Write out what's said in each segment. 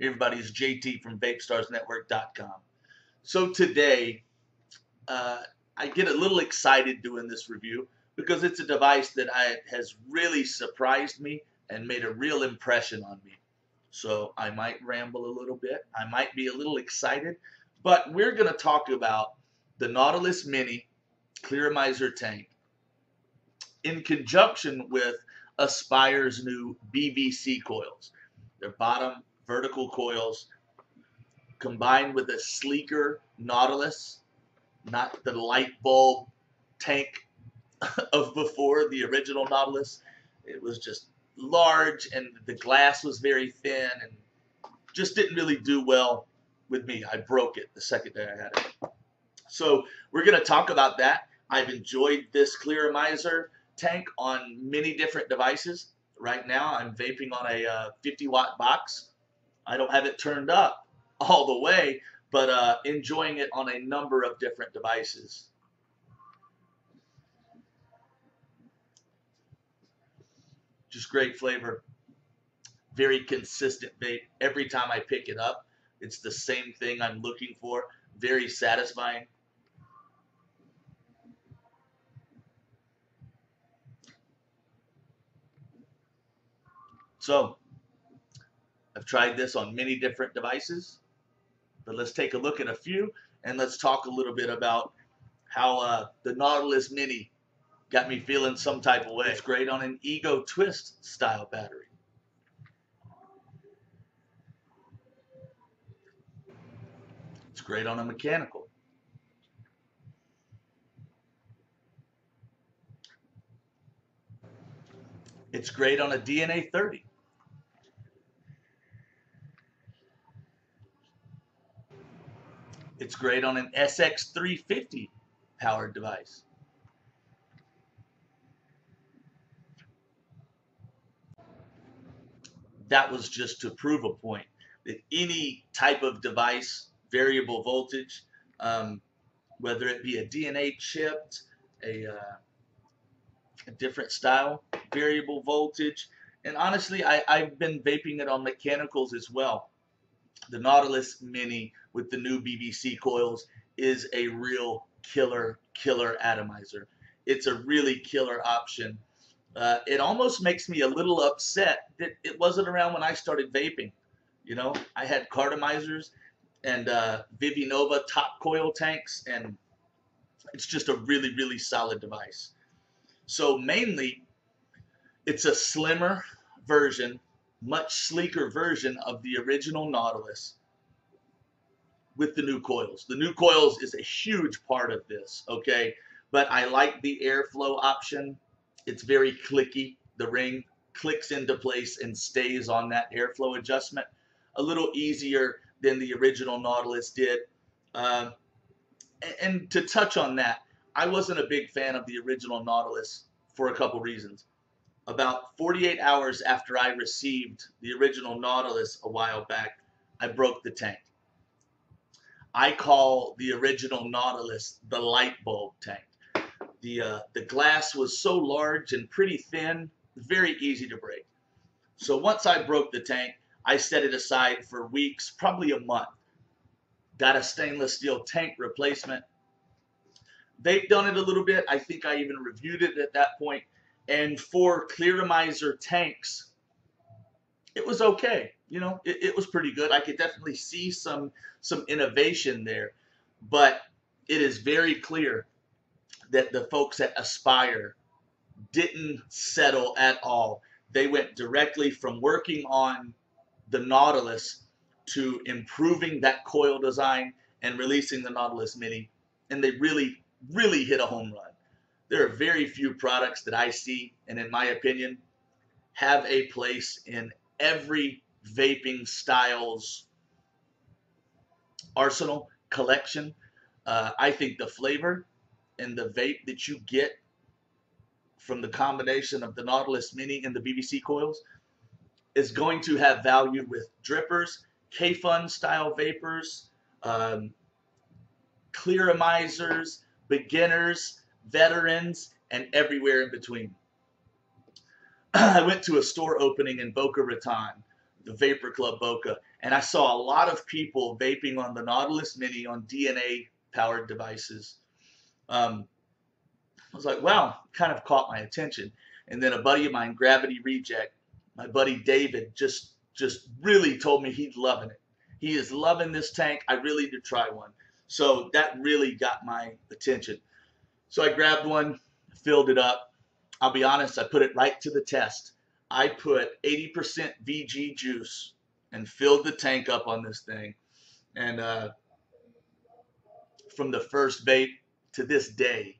Hey everybody, it's JT from VapeStarsNetwork.com. So today, I get a little excited doing this review because it's a device that has really surprised me and made a real impression on me. So I might ramble a little bit. I might be a little excited, but we're going to talk about the Nautilus Mini Clearamizer tank in conjunction with Aspire's new BVC coils. Their bottom vertical coils combined with a sleeker Nautilus, not the light bulb tank of before, the original Nautilus. It was just large and the glass was very thin and just didn't really do well with me. I broke it the second day I had it. So we're going to talk about that. I've enjoyed this Clearamizer tank on many different devices. Right now I'm vaping on a 50-watt box. I don't have it turned up all the way, but enjoying it on a number of different devices. Just great flavor. Very consistent vape. Every time I pick it up, it's the same thing I'm looking for. Very satisfying. So, I've tried this on many different devices, but let's take a look at a few and let's talk a little bit about how the Nautilus Mini got me feeling some type of way. It's great on an Ego Twist style battery. It's great on a mechanical. It's great on a DNA 30. It's great on an SX350 powered device. That was just to prove a point that any type of device, variable voltage, whether it be a DNA chipped, a different style, variable voltage, and honestly, I've been vaping it on mechanicals as well. The Nautilus Mini with the new BVC coils is a real killer atomizer. It's a really killer option. It almost makes me a little upset that it wasn't around when I started vaping. You know, I had cartomizers and Vivinova top coil tanks, and it's just a really solid device. So mainly, it's a slimmer version, much sleeker version of the original Nautilus with the new coils. The new coils is a huge part of this, okay? But I like the airflow option. It's very clicky. The ring clicks into place and stays on that airflow adjustment a little easier than the original Nautilus did. And to touch on that, I wasn't a big fan of the original Nautilus for a couple reasons. About 48 hours after I received the original Nautilus a while back, I broke the tank. I call the original Nautilus the light bulb tank. The glass was so large and pretty thin, very easy to break. So once I broke the tank, I set it aside for weeks, probably a month. Got a stainless steel tank replacement. Vaped on it a little bit. I think I even reviewed it at that point. And for Clearamizer tanks, it was okay. You know, it was pretty good. I could definitely see some innovation there. But it is very clear that the folks at Aspire didn't settle at all. They went directly from working on the Nautilus to improving that coil design and releasing the Nautilus Mini. And they really hit a home run. There are very few products that I see, and in my opinion, have a place in every vaping styles arsenal collection. I think the flavor and the vape that you get from the combination of the Nautilus Mini and the BVC coils is going to have value with drippers, K-Fun style vapors, Clearamizers, beginners, veterans, and everywhere in between. I went to a store opening in Boca Raton the Vapor Club Boca, and I saw a lot of people vaping on the Nautilus Mini on DNA powered devices. I was like, wow, kind of caught my attention. And then a buddy of mine, Gravity Reject, my buddy David, just really told me he's loving it. He is loving this tank. I really need to try one. So that really got my attention. So I grabbed one, filled it up. I'll be honest, I put it right to the test. I put 80% VG juice and filled the tank up on this thing. And from the first vape to this day,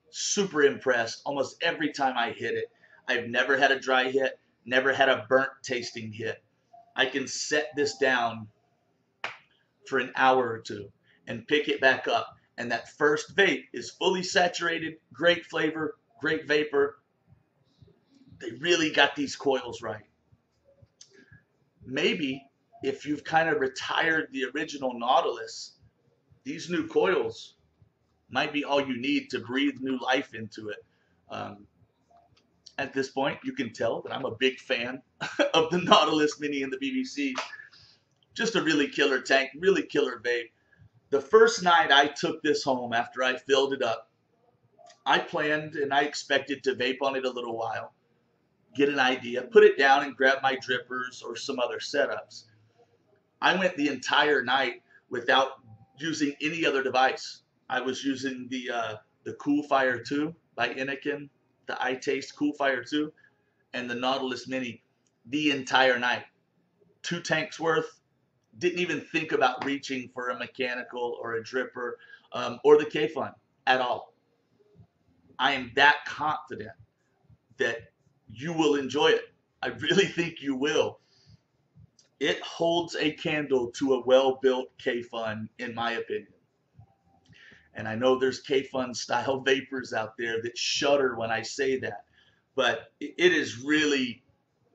super impressed almost every time I hit it. I've never had a dry hit, never had a burnt tasting hit. I can set this down for an hour or two and pick it back up. And that first vape is fully saturated, great flavor, great vapor. They really got these coils right. Maybe if you've kind of retired the original Nautilus, these new coils might be all you need to breathe new life into it. At this point, you can tell that I'm a big fan of the Nautilus Mini and the BBC. Just a really killer tank, really killer vape. The first night I took this home after I filled it up, I planned and I expected to vape on it a little while, get an idea, put it down and grab my drippers or some other setups. I went the entire night without using any other device. I was using the Cool Fire 2 by Anakin, the iTaste Cool Fire 2, and the Nautilus Mini the entire night. 2 tanks worth. Didn't even think about reaching for a mechanical or a dripper or the K-Fun at all. I am that confident that you will enjoy it. I really think you will. It holds a candle to a well-built K-Fun, in my opinion. And I know there's K-Fun style vapors out there that shudder when I say that, but it is really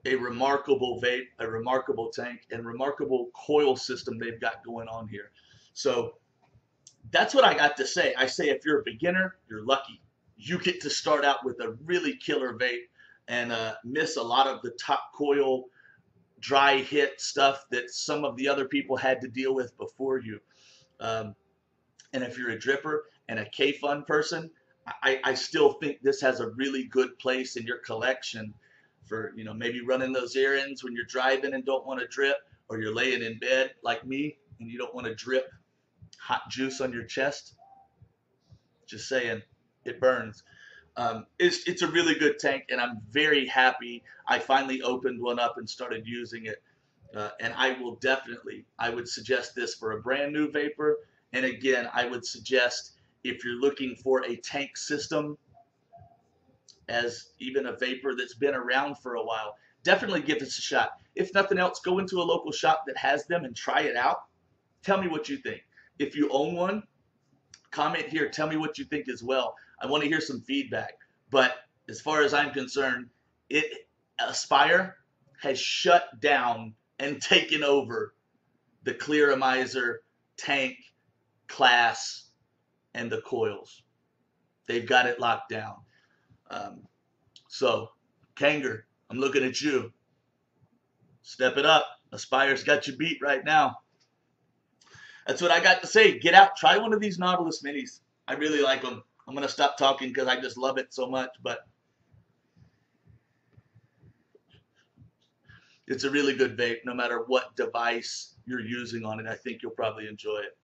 a remarkable vape, a remarkable tank, and remarkable coil system they've got going on here. So that's what I got to say. I say if you're a beginner, you're lucky. You get to start out with a really killer vape and miss a lot of the top coil dry hit stuff that some of the other people had to deal with before you. And if you're a dripper and a K-Fun person, I still think this has a really good place in your collection for, you know, maybe running those errands when you're driving and don't want to drip, or you're laying in bed like me and you don't want to drip hot juice on your chest. Just saying, it burns. It's a really good tank, and I'm very happy I finally opened one up and started using it. And I would suggest this for a brand new vapor. And again, I would suggest if you're looking for a tank system as even a vapor that's been around for a while, definitely give this a shot. If nothing else, go into a local shop that has them and try it out. Tell me what you think. If you own one, comment here. Tell me what you think as well. I want to hear some feedback. But as far as I'm concerned, Aspire has shut down and taken over the Clearamizer tank class and the coils. They've got it locked down. So, Kanger, I'm looking at you. Step it up. Aspire's got you beat right now. That's what I got to say. Get out. Try one of these Nautilus Minis. I really like them. I'm going to stop talking because I just love it so much. But it's a really good vape no matter what device you're using on it. I think you'll probably enjoy it.